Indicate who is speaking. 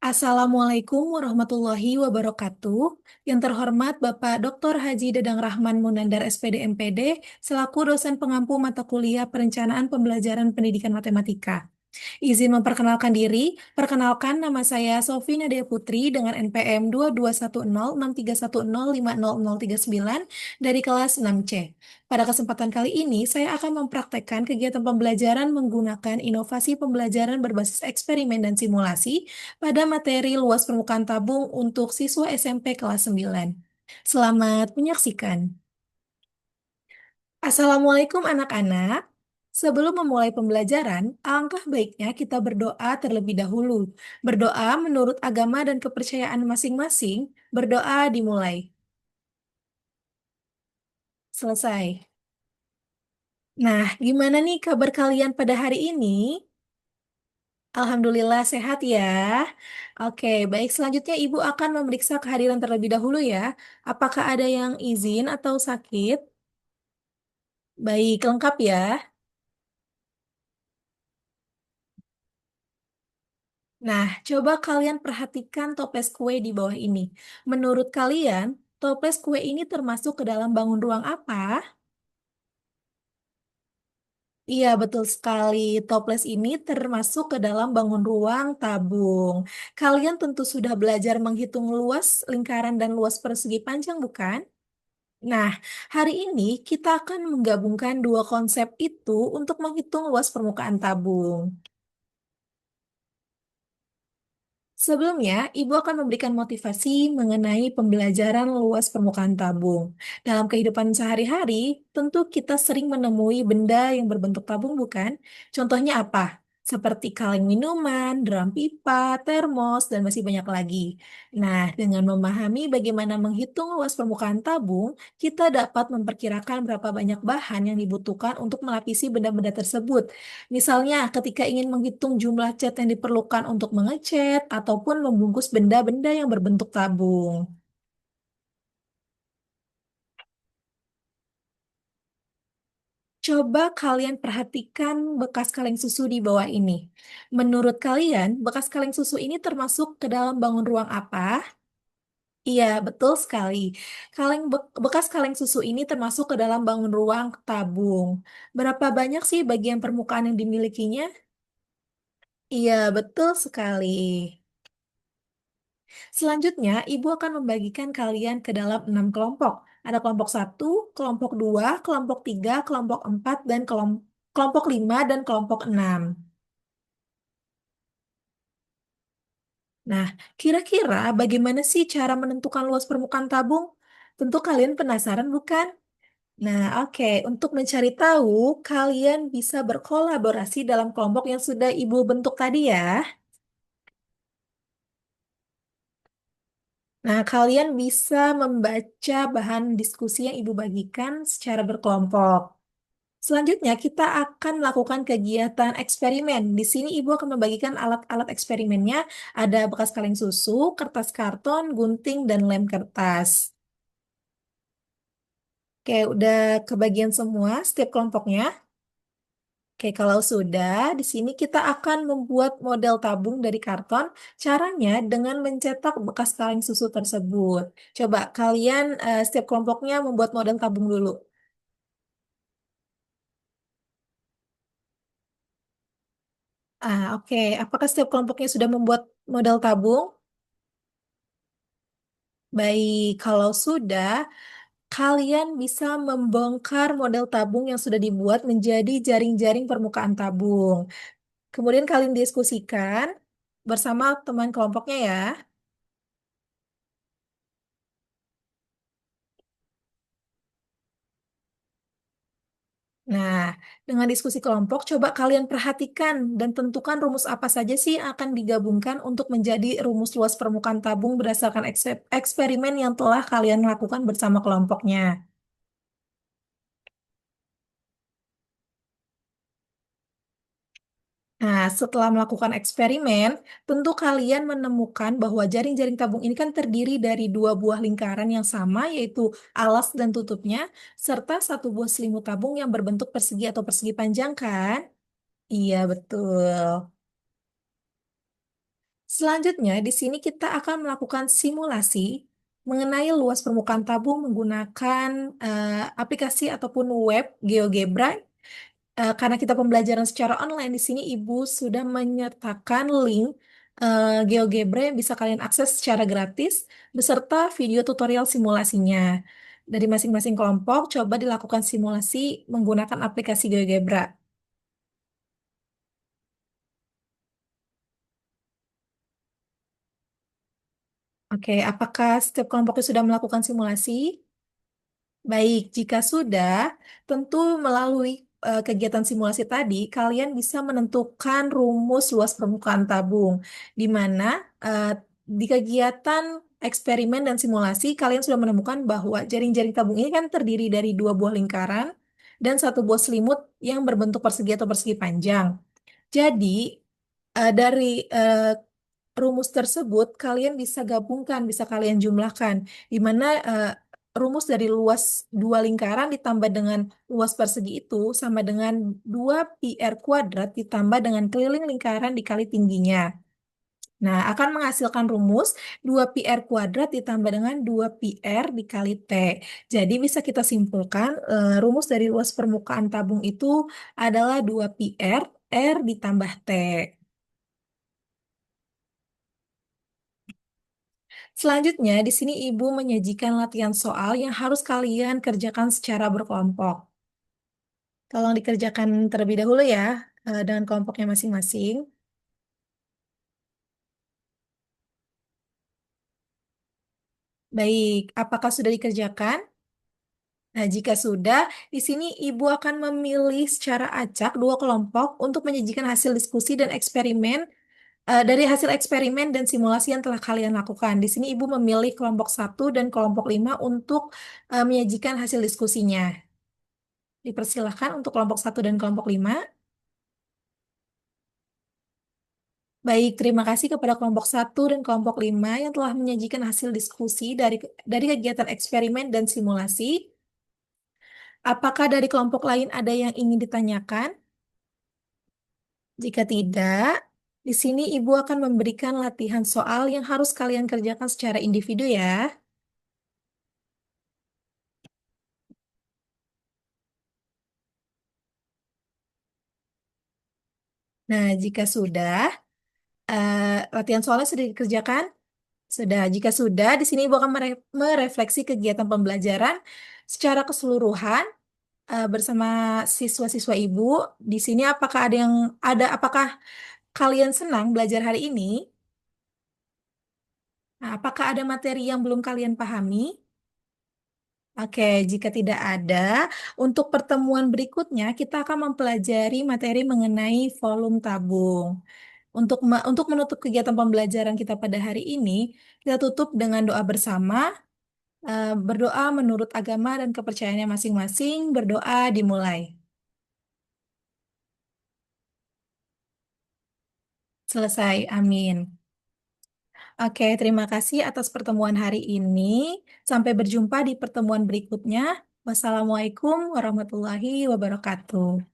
Speaker 1: Assalamualaikum warahmatullahi wabarakatuh. Yang terhormat Bapak Dr. Haji Dedang Rahman Munandar SPD MPD selaku dosen pengampu mata kuliah Perencanaan Pembelajaran Pendidikan Matematika. Izin memperkenalkan diri, perkenalkan nama saya Sofi Nadia Putri dengan NPM 221063105039 dari kelas 6C. Pada kesempatan kali ini, saya akan mempraktekkan kegiatan pembelajaran menggunakan inovasi pembelajaran berbasis eksperimen dan simulasi pada materi luas permukaan tabung untuk siswa SMP kelas 9. Selamat menyaksikan. Assalamualaikum anak-anak. Sebelum memulai pembelajaran, alangkah baiknya kita berdoa terlebih dahulu. Berdoa menurut agama dan kepercayaan masing-masing. Berdoa dimulai. Selesai. Nah, gimana nih kabar kalian pada hari ini? Alhamdulillah sehat ya. Oke, baik. Selanjutnya Ibu akan memeriksa kehadiran terlebih dahulu ya. Apakah ada yang izin atau sakit? Baik, lengkap ya. Nah, coba kalian perhatikan toples kue di bawah ini. Menurut kalian, toples kue ini termasuk ke dalam bangun ruang apa? Iya, betul sekali. Toples ini termasuk ke dalam bangun ruang tabung. Kalian tentu sudah belajar menghitung luas lingkaran dan luas persegi panjang, bukan? Nah, hari ini kita akan menggabungkan dua konsep itu untuk menghitung luas permukaan tabung. Sebelumnya, Ibu akan memberikan motivasi mengenai pembelajaran luas permukaan tabung. Dalam kehidupan sehari-hari, tentu kita sering menemui benda yang berbentuk tabung, bukan? Contohnya apa? Seperti kaleng minuman, drum pipa, termos, dan masih banyak lagi. Nah, dengan memahami bagaimana menghitung luas permukaan tabung, kita dapat memperkirakan berapa banyak bahan yang dibutuhkan untuk melapisi benda-benda tersebut. Misalnya, ketika ingin menghitung jumlah cat yang diperlukan untuk mengecat ataupun membungkus benda-benda yang berbentuk tabung. Coba kalian perhatikan bekas kaleng susu di bawah ini. Menurut kalian, bekas kaleng susu ini termasuk ke dalam bangun ruang apa? Iya, betul sekali. Bekas kaleng susu ini termasuk ke dalam bangun ruang tabung. Berapa banyak sih bagian permukaan yang dimilikinya? Iya, betul sekali. Selanjutnya, Ibu akan membagikan kalian ke dalam 6 kelompok. Ada kelompok satu, kelompok 2, kelompok 3, kelompok 4, dan kelompok 5, dan kelompok 6. Nah, kira-kira bagaimana sih cara menentukan luas permukaan tabung? Tentu kalian penasaran, bukan? Nah, oke. Untuk mencari tahu, kalian bisa berkolaborasi dalam kelompok yang sudah Ibu bentuk tadi ya. Nah, kalian bisa membaca bahan diskusi yang Ibu bagikan secara berkelompok. Selanjutnya, kita akan melakukan kegiatan eksperimen. Di sini Ibu akan membagikan alat-alat eksperimennya. Ada bekas kaleng susu, kertas karton, gunting, dan lem kertas. Oke, udah kebagian semua setiap kelompoknya. Oke, kalau sudah, di sini kita akan membuat model tabung dari karton. Caranya dengan mencetak bekas kaleng susu tersebut. Coba kalian setiap kelompoknya membuat model tabung dulu. Oke. Apakah setiap kelompoknya sudah membuat model tabung? Baik, kalau sudah, kalian bisa membongkar model tabung yang sudah dibuat menjadi jaring-jaring permukaan tabung. Kemudian kalian diskusikan bersama teman kelompoknya ya. Nah, dengan diskusi kelompok, coba kalian perhatikan dan tentukan rumus apa saja sih yang akan digabungkan untuk menjadi rumus luas permukaan tabung berdasarkan eksperimen yang telah kalian lakukan bersama kelompoknya. Nah, setelah melakukan eksperimen, tentu kalian menemukan bahwa jaring-jaring tabung ini kan terdiri dari dua buah lingkaran yang sama, yaitu alas dan tutupnya, serta satu buah selimut tabung yang berbentuk persegi atau persegi panjang kan? Iya, betul. Selanjutnya, di sini kita akan melakukan simulasi mengenai luas permukaan tabung menggunakan aplikasi ataupun web GeoGebra. Karena kita pembelajaran secara online, di sini Ibu sudah menyertakan link GeoGebra yang bisa kalian akses secara gratis beserta video tutorial simulasinya. Dari masing-masing kelompok, coba dilakukan simulasi menggunakan aplikasi GeoGebra. Oke, apakah setiap kelompoknya sudah melakukan simulasi? Baik, jika sudah, tentu melalui kegiatan simulasi tadi, kalian bisa menentukan rumus luas permukaan tabung, di mana eh, di kegiatan eksperimen dan simulasi, kalian sudah menemukan bahwa jaring-jaring tabung ini kan terdiri dari dua buah lingkaran dan satu buah selimut yang berbentuk persegi atau persegi panjang. Jadi, dari rumus tersebut kalian bisa gabungkan, bisa kalian jumlahkan, di mana rumus dari luas dua lingkaran ditambah dengan luas persegi itu sama dengan 2 pi r kuadrat ditambah dengan keliling lingkaran dikali tingginya. Nah, akan menghasilkan rumus 2 pi r kuadrat ditambah dengan 2 pi r dikali T. Jadi bisa kita simpulkan rumus dari luas permukaan tabung itu adalah 2 pi r, R ditambah T. Selanjutnya, di sini Ibu menyajikan latihan soal yang harus kalian kerjakan secara berkelompok. Tolong dikerjakan terlebih dahulu ya, dengan kelompoknya masing-masing. Baik, apakah sudah dikerjakan? Nah, jika sudah, di sini Ibu akan memilih secara acak dua kelompok untuk menyajikan hasil diskusi dan eksperimen dari hasil eksperimen dan simulasi yang telah kalian lakukan. Di sini Ibu memilih kelompok satu dan kelompok 5 untuk menyajikan hasil diskusinya. Dipersilahkan untuk kelompok satu dan kelompok 5. Baik, terima kasih kepada kelompok satu dan kelompok 5 yang telah menyajikan hasil diskusi dari kegiatan eksperimen dan simulasi. Apakah dari kelompok lain ada yang ingin ditanyakan? Jika tidak, di sini Ibu akan memberikan latihan soal yang harus kalian kerjakan secara individu ya. Nah, jika sudah, latihan soalnya sudah dikerjakan? Sudah, jika sudah, di sini Ibu akan merefleksi kegiatan pembelajaran secara keseluruhan bersama siswa-siswa Ibu. Di sini apakah kalian senang belajar hari ini? Nah, apakah ada materi yang belum kalian pahami? Oke, jika tidak ada, untuk pertemuan berikutnya kita akan mempelajari materi mengenai volume tabung. Untuk menutup kegiatan pembelajaran kita pada hari ini, kita tutup dengan doa bersama. Berdoa menurut agama dan kepercayaannya masing-masing. Berdoa dimulai. Selesai. Amin. Oke, terima kasih atas pertemuan hari ini. Sampai berjumpa di pertemuan berikutnya. Wassalamualaikum warahmatullahi wabarakatuh.